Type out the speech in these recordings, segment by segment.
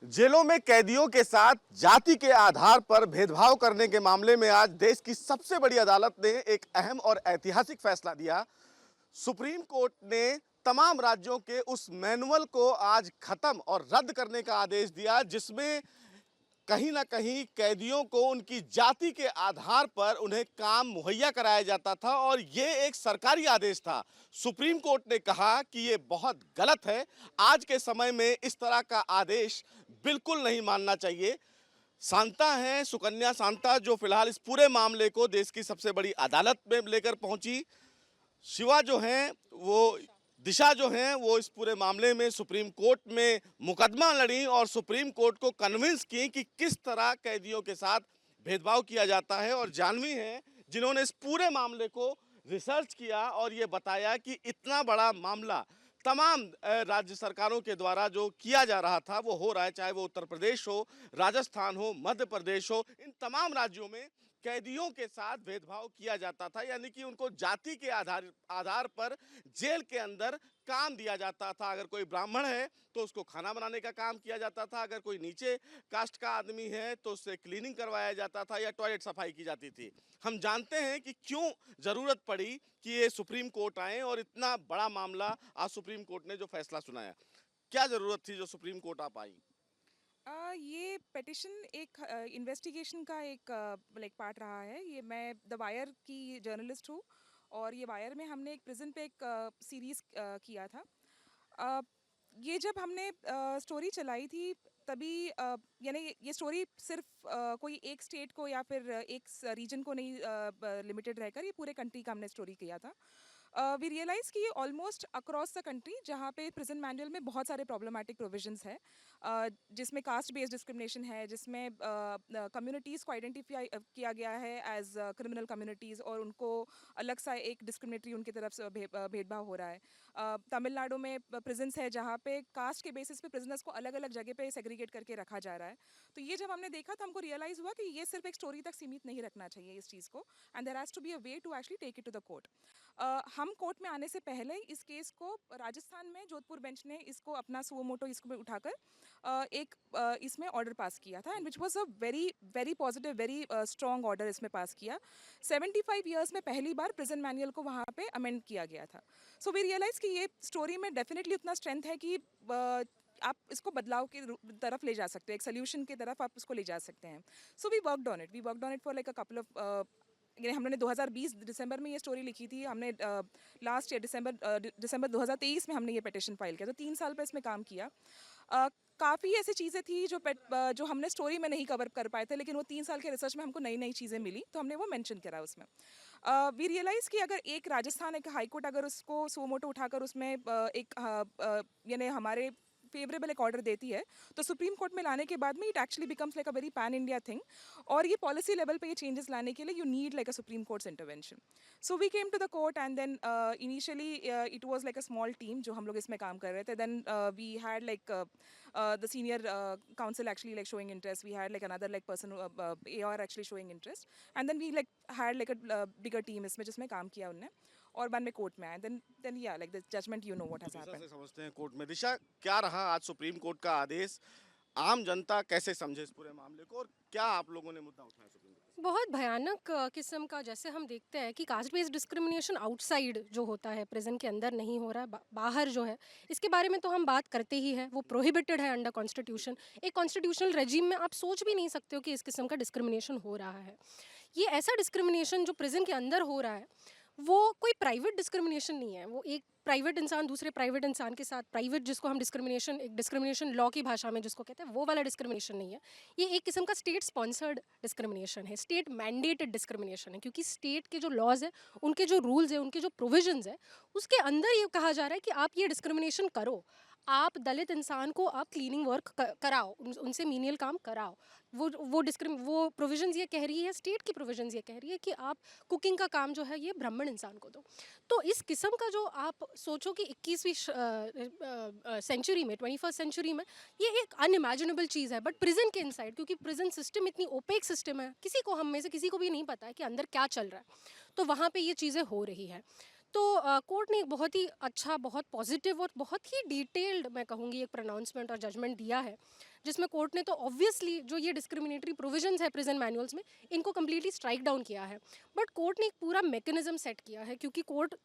जेलों में कैदियों के साथ जाति के आधार पर भेदभाव करने के मामले में आज देश की सबसे बड़ी अदालत ने एक अहम और ऐतिहासिक फैसला दिया। सुप्रीम कोर्ट ने तमाम राज्यों के उस मैनुअल को आज खत्म और रद्द करने का आदेश दिया, जिसमें कहीं ना कहीं कैदियों को उनकी जाति के आधार पर उन्हें काम मुहैया कराया जाता था और ये एक सरकारी आदेश था। सुप्रीम कोर्ट ने कहा कि ये बहुत गलत है। आज के समय में इस तरह का आदेश बिल्कुल नहीं मानना चाहिए। सांता हैं सुकन्या सांता, जो फिलहाल इस पूरे मामले को देश की सबसे बड़ी अदालत में लेकर पहुंची। शिवा जो हैं वो दिशा जो हैं वो इस पूरे मामले में सुप्रीम कोर्ट में मुकदमा लड़ी और सुप्रीम कोर्ट को कन्विंस की कि किस तरह कैदियों के साथ भेदभाव किया जाता है। और जानवी हैं जिन्होंने इस पूरे मामले को रिसर्च किया और ये बताया कि इतना बड़ा मामला तमाम राज्य सरकारों के द्वारा जो किया जा रहा था वो हो रहा है, चाहे वो उत्तर प्रदेश हो, राजस्थान हो, मध्य प्रदेश हो। इन तमाम राज्यों में कैदियों के साथ भेदभाव किया जाता था, यानी कि उनको जाति के आधार पर जेल के अंदर काम दिया जाता था। अगर कोई ब्राह्मण है तो उसको खाना बनाने का काम किया जाता था, अगर कोई नीचे कास्ट का आदमी है तो उससे क्लीनिंग करवाया जाता था या टॉयलेट सफाई की जाती थी। हम जानते हैं कि क्यों ज़रूरत पड़ी कि ये सुप्रीम कोर्ट आए और इतना बड़ा मामला आज सुप्रीम कोर्ट ने जो फैसला सुनाया। क्या ज़रूरत थी जो सुप्रीम कोर्ट आप आई? ये पिटिशन एक इन्वेस्टिगेशन का एक लाइक पार्ट रहा है। ये मैं द वायर की जर्नलिस्ट हूँ और ये वायर में हमने एक प्रिजन पे एक सीरीज़ किया था। अ, ये जब हमने स्टोरी चलाई थी तभी यानी ये स्टोरी सिर्फ कोई एक स्टेट को या फिर एक रीजन को नहीं लिमिटेड रहकर ये पूरे कंट्री का हमने स्टोरी किया था। वी रियलाइज़ कि ये ऑलमोस्ट अक्रॉस द कंट्री जहाँ पे प्रिजन मैनुअल में बहुत सारे प्रॉब्लमैटिक प्रोविजंस है, जिसमें कास्ट बेस्ड डिस्क्रिमिनेशन है, जिसमें कम्युनिटीज़ को आइडेंटिफाई किया गया है एज क्रिमिनल कम्युनिटीज़ और उनको अलग सा एक डिस्क्रिमिनेटरी उनकी तरफ से भेदभाव हो रहा है। तमिलनाडु में प्रिजन्स है जहाँ पे कास्ट के बेसिस पे प्रिजनर्स को अलग अलग जगह पे सेग्रीगेट करके रखा जा रहा है। तो ये जब हमने देखा तो हमको रियलाइज़ हुआ कि ये सिर्फ एक स्टोरी तक सीमित नहीं रखना चाहिए इस चीज़ को, and there has to be a way to actually take it to the court. हम कोर्ट में आने से पहले इस केस को राजस्थान में जोधपुर बेंच ने इसको अपना सुओ मोटो इसको उठाकर एक इसमें ऑर्डर पास किया था, and which was a very very positive very strong order इसमें पास किया। 75 ईयर्स में पहली बार प्रिजन मैनुअल को वहाँ पे अमेंड किया गया था। सो वी रियलाइज़ कि ये स्टोरी में डेफिनेटली उतना स्ट्रेंथ है कि आप इसको बदलाव की तरफ ले जा सकते हो, एक सोल्यूशन की तरफ आप इसको ले जा सकते हैं। So we worked on it for like a couple of हमने 2020 दिसंबर में ये स्टोरी लिखी थी। हमने लास्ट ईयर दिसंबर 2023 में हमने ये पिटिशन फाइल किया, तो 3 साल पर इसमें काम किया। काफ़ी ऐसी चीज़ें थी जो हमने स्टोरी में नहीं कवर कर पाए थे, लेकिन वो 3 साल के रिसर्च में हमको नई नई चीज़ें मिली तो हमने वो मेंशन करा उसमें। वी रियलाइज़ कि अगर एक राजस्थान एक हाई कोर्ट अगर उसको सुओ मोटो उठाकर उसमें यानी हमारे फेवरेबल एक ऑर्डर देती है, तो सुप्रीम कोर्ट में लाने के बाद में it actually becomes like a very pan India thing. और ये पॉलिसी लेवल पे ये चेंजेस लाने के लिए you need like a supreme court's intervention. So we came to the court and then initially it was like a small team जो हम लोग इसमें काम कर रहे थे। Then we had like the senior counsel actually like showing interest. We had like another like person AR actually showing interest, and then we like had like a bigger team इसमें जिसमें काम किया उनने और बाद में कोर्ट में आए। then yeah, like the judgment, you know what has दिशा से happened. समझते हैं कोर्ट में। दिशा, क्या रहा आज सुप्रीम कोर्ट का आदेश? आम जनता कैसे समझे इस पूरे मामले को और क्या आप लोगों ने मुद्दा उठाया सुप्रीम कोर्ट में? बहुत भयानक किस्म का, जैसे हम देखते हैं कि कास्ट बेस्ड डिस्क्रिमिनेशन आउटसाइड जो होता है प्रिजन के अंदर नहीं हो रहा है, बाहर जो है इसके बारे में तो हम बात करते ही हैं। वो प्रोहिबिटेड है अंडर कॉन्स्टिट्यूशन। एक कॉन्स्टिट्यूशनल रेजिम में आप सोच भी नहीं सकते हो कि इस किस्म का डिस्क्रिमिनेशन हो रहा है। ये ऐसा डिस्क्रिमिनेशन जो प्रिजन के अंदर हो रहा है वो कोई प्राइवेट डिस्क्रिमिनेशन नहीं है। वो एक प्राइवेट इंसान दूसरे प्राइवेट इंसान के साथ, प्राइवेट जिसको हम डिस्क्रिमिनेशन, एक डिस्क्रिमिनेशन लॉ की भाषा में जिसको कहते हैं, वो वाला डिस्क्रिमिनेशन नहीं है। ये एक किस्म का स्टेट स्पॉन्सर्ड डिस्क्रिमिनेशन है, स्टेट मैंडेटेड डिस्क्रिमिनेशन है, क्योंकि स्टेट के जो लॉज हैं, उनके जो रूल्स हैं, उनके जो प्रोविजंस हैं, उसके अंदर ये कहा जा रहा है कि आप ये डिस्क्रिमिनेशन करो। आप दलित इंसान को आप क्लीनिंग वर्क कराओ, उनसे मीनियल काम कराओ। वो प्रोविजंस ये कह रही है, स्टेट की प्रोविजंस ये कह रही है कि आप कुकिंग का काम जो है ये ब्राह्मण इंसान को दो। तो इस किस्म का जो आप सोचो कि 21वीं सेंचुरी में, 21st सेंचुरी में ये एक अनइमेजिनेबल चीज़ है। बट प्रिजन के इनसाइड, क्योंकि प्रिजन सिस्टम इतनी ओपेक सिस्टम है, किसी को, हम में से किसी को भी नहीं पता है कि अंदर क्या चल रहा है, तो वहाँ पे ये चीज़ें हो रही है। तो कोर्ट ने एक बहुत ही अच्छा, बहुत पॉजिटिव और बहुत ही डिटेल्ड, मैं कहूँगी, एक प्रोनाउंसमेंट और जजमेंट दिया है, जिसमें कोर्ट ने तो ऑब्वियसली जो ये डिस्क्रिमिनेटरी प्रोविजंस है प्रिजन मैनुअल्स में, इनको कम्प्लीटली स्ट्राइक डाउन किया है। बट कोर्ट ने एक पूरा मैकेनिज्म सेट किया है, क्योंकि कोर्ट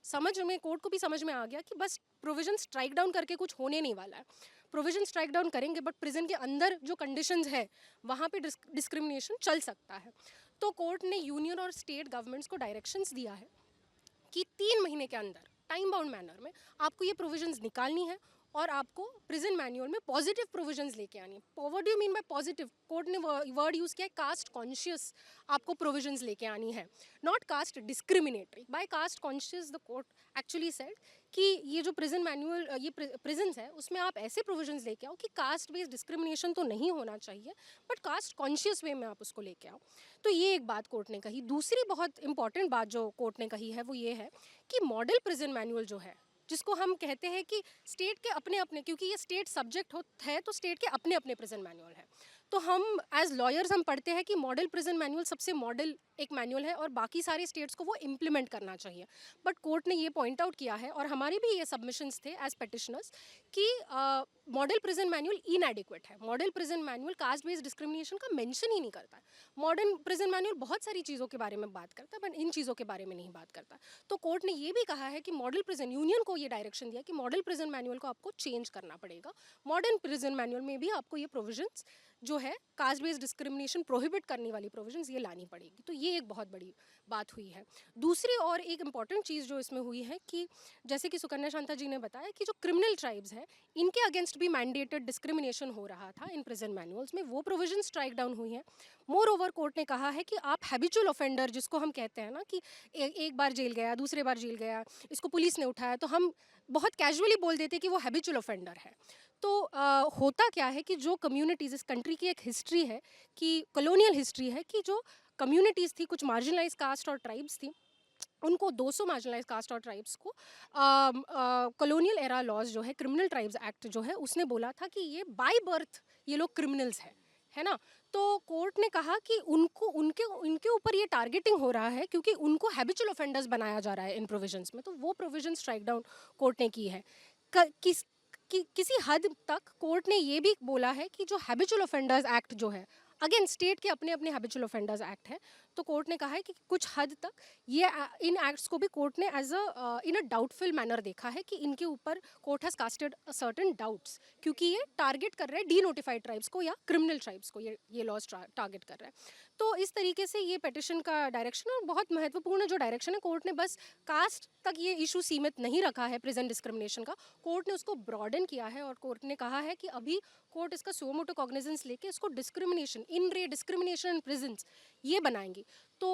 को भी समझ में आ गया कि बस प्रोविजन स्ट्राइक डाउन करके कुछ होने नहीं वाला है। प्रोविजन स्ट्राइक डाउन करेंगे बट प्रिजन के अंदर जो कंडीशंस है वहाँ पे डिस्क्रिमिनेशन चल सकता है। तो कोर्ट ने यूनियन और स्टेट गवर्नमेंट्स को डायरेक्शंस दिया है कि 3 महीने के अंदर टाइम बाउंड मैनर में आपको ये प्रोविजंस निकालनी है और आपको प्रिजन मैनुअल में पॉजिटिव प्रोविजंस लेके आनी है। What do you mean by positive? Court ने वर्ड यूज़ किया है कास्ट कॉन्शियस आपको प्रोविजंस लेके आनी है, not caste discriminatory. By caste conscious the court actually said कि ये जो प्रिजन मैनुअल, ये प्रिजन्स है, उसमें आप ऐसे प्रोविजंस लेके आओ कि कास्ट बेस्ड डिस्क्रिमिनेशन तो नहीं होना चाहिए, बट कास्ट कॉन्शियस वे में आप उसको लेके आओ। तो ये एक बात कोर्ट ने कही। दूसरी बहुत इंपॉर्टेंट बात जो कोर्ट ने कही है वो ये है कि मॉडल प्रिजन मैनुअल जो है, जिसको हम कहते हैं कि स्टेट के अपने अपने, क्योंकि ये स्टेट सब्जेक्ट है तो स्टेट के अपने अपने प्रिजन मैनुअल है। तो हम एज लॉयर्स हम पढ़ते हैं कि मॉडल प्रिजन मैनुअल सबसे मॉडल एक मैनुअल है और बाकी सारे स्टेट्स को वो इम्प्लीमेंट करना चाहिए। बट कोर्ट ने ये पॉइंट आउट किया है, और हमारे भी ये सबमिशंस थे एज पेटिशनर्स, कि मॉडल प्रिजन मैनुअल इनएडिक्वेट है। Model prison manual caste based discrimination का मेंशन ही नहीं करता है। मॉडर्न प्रिजन मैनुअल बहुत सारी चीज़ों के बारे में बात करता है, बट इन चीज़ों के बारे में नहीं बात करता। तो कोर्ट ने ये भी कहा है कि मॉडल प्रिजन, यूनियन को ये डायरेक्शन दिया कि मॉडल प्रिजन मैनुअल को आपको चेंज करना पड़ेगा। मॉडर्न प्रिजन मैनुअल में भी आपको ये प्रोविजंस जो है कास्ट बेस्ड डिस्क्रिमिनेशन प्रोहिबिट करने वाली प्रोविजंस ये लानी पड़ेगी। तो ये एक बहुत बड़ी बात हुई है। दूसरी और एक इम्पॉर्टेंट चीज़ जो इसमें हुई है कि जैसे कि सुकन्या शांता जी ने बताया कि जो क्रिमिनल ट्राइब्स हैं, इनके अगेंस्ट भी मैंडेटेड डिस्क्रिमिनेशन हो रहा था इन प्रिजन मैनुअल्स में, वो प्रोविजन स्ट्राइक डाउन हुई हैं। मोर ओवर कोर्ट ने कहा है कि आप हैबिचुअल ऑफेंडर, जिसको हम कहते हैं ना कि एक बार जेल गया, दूसरे बार जेल गया, इसको पुलिस ने उठाया, तो हम बहुत कैजुअली बोल देते कि वो हैबिचुअल ऑफेंडर है। तो होता क्या है कि जो कम्युनिटीज़, इस कंट्री की एक हिस्ट्री है कि कॉलोनियल हिस्ट्री है कि जो कम्युनिटीज़ थी, कुछ मार्जिनलाइज कास्ट और ट्राइब्स थी, उनको 200 मार्जिनलाइज कास्ट और ट्राइब्स को कॉलोनियल एरा लॉज जो है, क्रिमिनल ट्राइब्स एक्ट जो है, उसने बोला था कि ये बाय बर्थ ये लोग क्रिमिनल्स हैं, है ना। तो कोर्ट ने कहा कि उनको उनके ऊपर ये टारगेटिंग हो रहा है क्योंकि उनको हैबिचुअल ऑफेंडर्स बनाया जा रहा है इन प्रोविजंस में। तो वो प्रोविजन स्ट्राइक डाउन कोर्ट ने की है। किसी हद तक कोर्ट ने ये भी बोला है कि जो हैबिचुअल ऑफेंडर्स एक्ट जो है, अगेन स्टेट के अपने अपने हैबिचुअल ऑफेंडर्स एक्ट है, तो कोर्ट ने कहा है कि कुछ हद तक ये इन एक्ट्स को भी कोर्ट ने as in a doubtful manner देखा है कि इनके ऊपर court has casted certain doubts, क्योंकि ये टारगेट कर रहे हैं डी नोटिफाइड ट्राइब्स को या क्रिमिनल ट्राइब्स को, ये लॉज टारगेट कर रहा है। तो इस तरीके से ये पेटिशन का डायरेक्शन, और बहुत महत्वपूर्ण जो डायरेक्शन है, कोर्ट ने बस कास्ट तक ये इशू सीमित नहीं रखा है प्रिजन डिस्क्रिमिनेशन का, कोर्ट ने उसको ब्रॉडन किया है। और कोर्ट ने कहा है कि अभी कोर्ट इसका सुओ मोटो कॉग्निजेंस लेके इसको डिस्क्रिमिनेशन, इन रे डिस्क्रिमिनेशन इन प्रिजन्स ये बनाएंगी। तो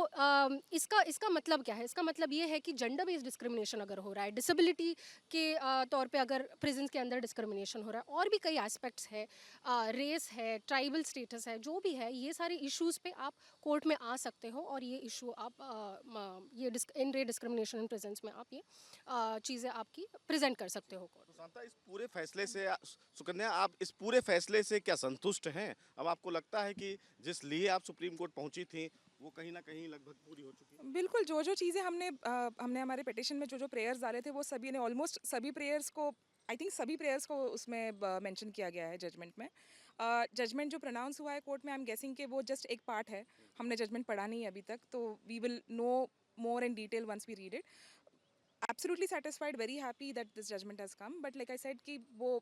इसका मतलब क्या है? इसका मतलब ये है कि जेंडर बेस्ड डिस्क्रिमिनेशन अगर हो रहा है, डिसेबिलिटी के तौर पे अगर प्रिजन्स के अंदर डिस्क्रिमिनेशन हो रहा है, और भी कई एस्पेक्ट्स है, रेस है, ट्राइबल स्टेटस है, जो भी है, ये सारे इश्यूज़ पे आप कोर्ट में आ सकते हो और ये इशू आप ये इन रे डिस्क्रिमिनेशन इन प्रिजन्स में आप ये चीज़ें आपकी प्रेजेंट कर सकते हो कोर्ट। तो शांता, इस पूरे फैसले से सुकन्या, आप इस पूरे फैसले से क्या संतुष्ट हैं? अब आपको लगता है कि जिस लिए आप सुप्रीम कोर्ट पहुंची थी वो कहीं ना कहीं लगभग पूरी हो चुकी है? बिल्कुल, जो चीज़ें हमने हमारे पिटिशन में जो प्रेयर्स डाले थे, वो सभी ने ऑलमोस्ट सभी प्रेयर्स को, आई थिंक सभी प्रेयर्स को उसमें मेंशन किया गया है जजमेंट में। जजमेंट जो प्रोनाउंस हुआ है कोर्ट में, आई एम गेसिंग कि वो जस्ट एक पार्ट है, हमने जजमेंट पढ़ा नहीं है अभी तक, तो we will know more in detail once we read it. Absolutely satisfied, very happy that this judgement has come, but like I said कि वो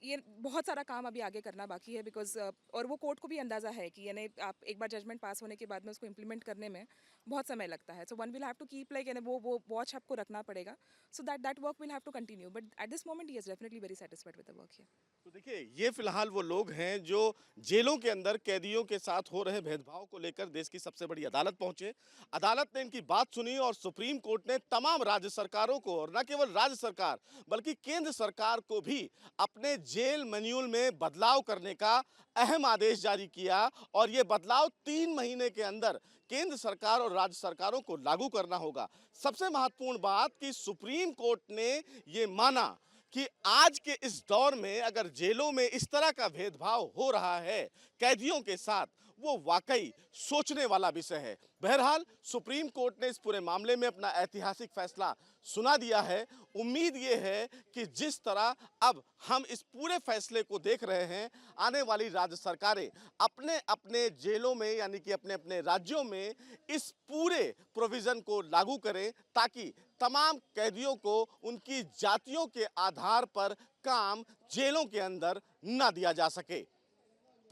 ये बहुत सारा काम अभी आगे करना बाकी है, बिकॉज और वो कोर्ट को भी अंदाज़ा है कि यानी आप एक बार जजमेंट पास होने के बाद में उसको इम्प्लीमेंट करने में बहुत समय लगता है। So one will have to keep like, यानी वो वॉच आपको रखना पड़ेगा, so that work will have to continue, but at this moment he is definitely very satisfied with the work here. तो देखिए, ये फिलहाल वो लोग हैं जो जेलों के अंदर कैदियों के साथ हो रहे भेदभाव को लेकर देश की सबसे बड़ी अदालत पहुंचे। अदालत ने इनकी बात सुनी और सुप्रीम कोर्ट ने तमाम राज्य सरकारों को, और न केवल राज्य सरकार बल्कि केंद्र सरकार को भी अपने जेल मैन्यूअल में बदलाव करने का अहम आदेश जारी किया, और ये बदलाव 3 महीने के अंदर केंद्र सरकार और राज्य सरकारों को लागू करना होगा। सबसे महत्वपूर्ण बात कि सुप्रीम कोर्ट ने ये माना कि आज के इस दौर में अगर जेलों में इस तरह का भेदभाव हो रहा है कैदियों के साथ, वो वाकई सोचने वाला विषय है। बहरहाल सुप्रीम कोर्ट ने इस पूरे मामले में अपना ऐतिहासिक फैसला सुना दिया है। उम्मीद ये है कि जिस तरह अब हम इस पूरे फैसले को देख रहे हैं, आने वाली राज्य सरकारें अपने अपने जेलों में यानी कि अपने अपने राज्यों में इस पूरे प्रोविजन को लागू करें ताकि तमाम कैदियों को उनकी जातियों के आधार पर काम जेलों के अंदर न दिया जा सके।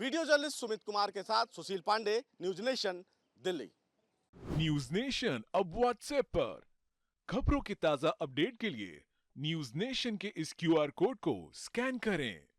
वीडियो जर्नलिस्ट सुमित कुमार के साथ Sushil Pandey, news nation, Delhi. News nation अब व्हाट्सएप पर खबरों के ताजा अपडेट के लिए न्यूज नेशन के इस क्यूआर कोड को स्कैन करें